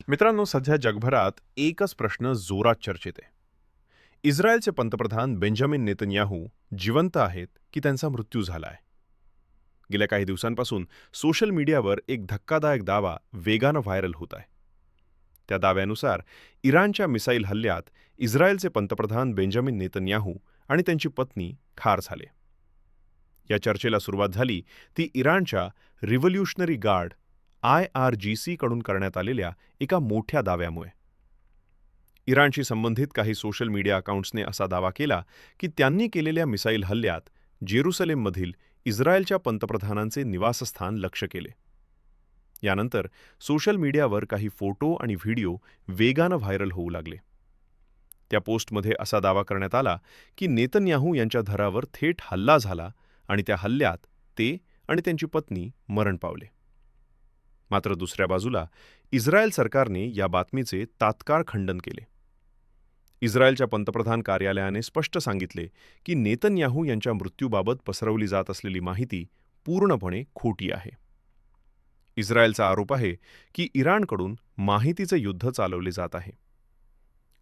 मित्रांनो, सध्या जगभरात एकच प्रश्न जोरात चर्चेत आहे. इस्रायलचे पंतप्रधान बेंजामिन नेतन्याहू जिवंत आहेत की त्यांचा मृत्यू झाला आहे? गेल्या काही दिवसांपासून सोशल मीडियावर एक धक्कादायक दावा वेगानं व्हायरल होत आहे. त्या दाव्यानुसार इराणच्या मिसाईल हल्ल्यात इस्रायलचे पंतप्रधान बेंजामिन नेतन्याहू आणि त्यांची पत्नी ठार झाले. या चर्चेला सुरुवात झाली ती इराणच्या रिव्होल्युशनरी गार्ड IRGC कडून करण्यात आलेल्या एका मोठ्या दाव्यामुळे. इराणशी संबंधित काही सोशल मीडिया अकाउंट्सने असा दावा केला की त्यांनी केलेल्या मिसाईल हल्ल्यात जेरुसलेममधील इस्रायलच्या पंतप्रधानांचे निवासस्थान लक्ष्य केले. यानंतर सोशल मीडियावर काही फोटो आणि व्हिडिओ वेगानं व्हायरल होऊ लागले. त्या पोस्टमध्ये असा दावा करण्यात आला की नेतन्याहू यांच्या घरावर थेट हल्ला झाला आणि त्या हल्ल्यात ते आणि त्यांची पत्नी मरण पावले. मात्र दुसऱ्या बाजूला इस्रायल सरकारने या बातमीचे तात्काळ खंडन केले. इस्रायलच्या पंतप्रधान कार्यालयाने स्पष्ट सांगितले की नेतन्याहू यांच्या मृत्यूबाबत पसरवली जात असलेली माहिती पूर्णपणे खोटी आहे. इस्रायलचा आरोप आहे की इराणकडून माहितीचे युद्ध चालवले जात आहे.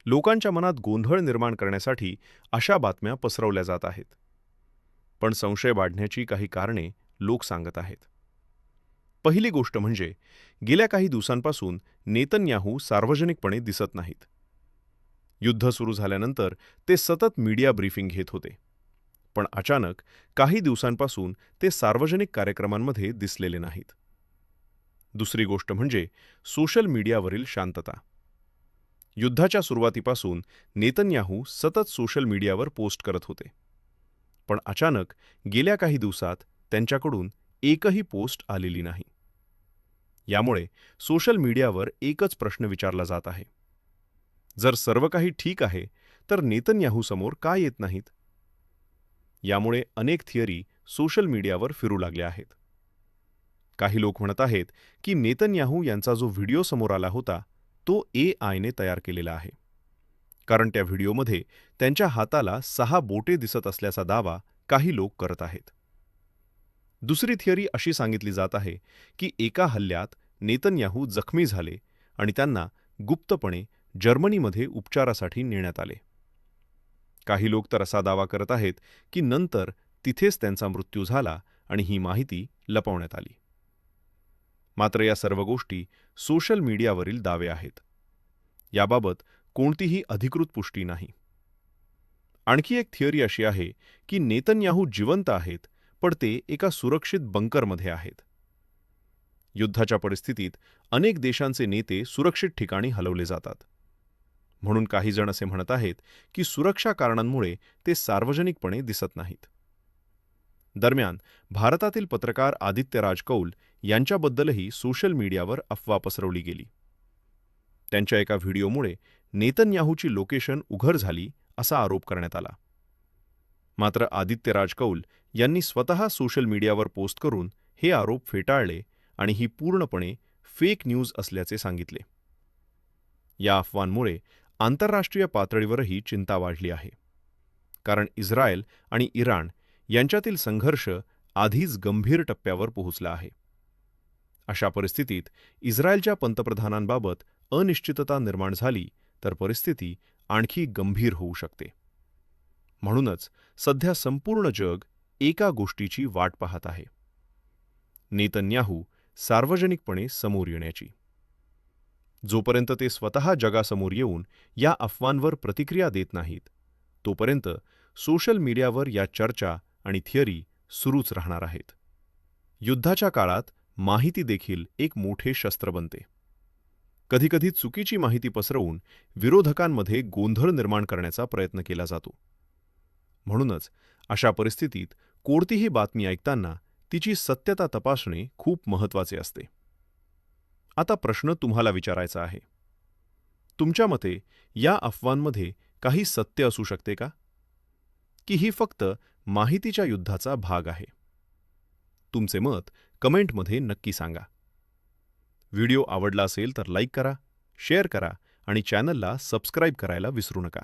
लोकांच्या मनात गोंधळ निर्माण करण्यासाठी अशा बातम्या पसरवल्या जात आहेत. पण संशय वाढण्याची काही कारणे लोक सांगत आहेत. पहिली गोष्ट म्हणजे गेल्या काही दिवसांपासून नेतन्याहू सार्वजनिकपणे दिसत नाहीत. युद्ध सुरू झाल्यानंतर ते सतत मीडिया ब्रीफिंग घेत होते, पण अचानक काही दिवसांपासून ते सार्वजनिक कार्यक्रमांमध्ये दिसलेले नाहीत. दुसरी गोष्ट म्हणजे सोशल मीडियावरील शांतता. युद्धाच्या सुरुवातीपासून नेतन्याहू सतत सोशल मीडियावर पोस्ट करत होते, पण अचानक गेल्या काही दिवसात त्यांच्याकडून एकही पोस्ट आलेली नाही. यामुळे सोशल मीडियावर एकच प्रश्न विचारला जात आहे. जर सर्व काही ठीक आहे तर नेतन्याहू समोर का येत नाहीत? यामुळे अनेक थिअरी सोशल मीडियावर फिरू लागल्या आहेत. काही लोक म्हणत आहेत की नेतन्याहू यांचा जो व्हिडिओ समोर आला होता तो AIने तयार केलेला आहे, कारण त्या व्हिडिओमध्ये त्यांच्या हाताला 6 बोटे दिसत असल्याचा दावा काही लोक करत आहेत. दुसरी थिअरी अशी सांगितली जात आहे की एका हल्ल्यात नेतन्याहू जखमी झाले आणि त्यांना गुप्तपणे जर्मनीमध्ये उपचारासाठी नेण्यात आले. काही लोक तर असा दावा करत आहेत की नंतर तिथेच त्यांचा मृत्यू झाला आणि ही माहिती लपवण्यात आली. मात्र या सर्व गोष्टी सोशल मीडियावरील दावे आहेत. याबाबत कोणतीही अधिकृत पुष्टी नाही. आणखी एक थिअरी अशी आहे की नेतन्याहू जिवंत आहेत, पण ते एका सुरक्षित बंकरमध्ये आहेत. युद्धाच्या परिस्थितीत अनेक देशांचे नेते सुरक्षित ठिकाणी हलवले जातात. म्हणून काही जण असे म्हणत आहेत की सुरक्षा कारणांमुळे ते सार्वजनिकपणे दिसत नाहीत. दरम्यान भारतातील पत्रकार आदित्य राज कौल यांच्याबद्दलही सोशल मीडियावर अफवा पसरवली गेली. त्यांच्या एका व्हिडिओमुळे नेतन्याहूची लोकेशन उघड झाली असा आरोप करण्यात आला. मात्र आदित्य राज कौल यांनी स्वतः सोशल मीडियावर पोस्ट करून हे आरोप फेटाळले आणि ही पूर्णपणे फेक न्यूज असल्याचे सांगितले. या अफवांमुळे आंतरराष्ट्रीय पातळीवरही चिंता वाढली आहे, कारण इस्रायल आणि इराण यांच्यातील संघर्ष आधीच गंभीर टप्प्यावर पोहोचला आहे. अशा परिस्थितीत इस्रायलच्या पंतप्रधानांबाबत अनिश्चितता निर्माण झाली तर परिस्थिती आणखी गंभीर होऊ शकते. म्हणूनच सध्या संपूर्ण जग एका गोष्टीची वाट पाहत आहे: नेतन्याहू सार्वजनिकपणे समोर येण्याची. जोपर्यंत ते स्वतः जगासमोर येऊन या अफवांवर प्रतिक्रिया देत नाहीत, तोपर्यंत सोशल मीडियावर या चर्चा आणि थिअरी सुरूच राहणार आहेत. युद्धाच्या काळात माहिती देखील एक मोठे शस्त्र बनते. कधीकधी चुकीची माहिती पसरवून विरोधकांमध्ये गोंधळ निर्माण करण्याचा प्रयत्न केला जातो. म्हणूनच अशा परिस्थितीत कोणतीही बातमी ऐकताना तिची सत्यता तपासणे खूप महत्त्वाचे असते. आता प्रश्न तुम्हाला विचारायचा आहे: तुमच्या मते या अफवांमध्ये काही सत्य असू शकते का? की ही फक्त माहितीच्या युद्धाचा भाग आहे? तुमचे मत कमेंटमध्ये नक्की सांगा. व्हिडिओ आवडला असेल तर लाईक करा, शेअर करा आणि चॅनलला सबस्क्राईब करायला विसरू नका.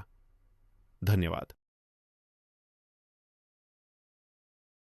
धन्यवाद.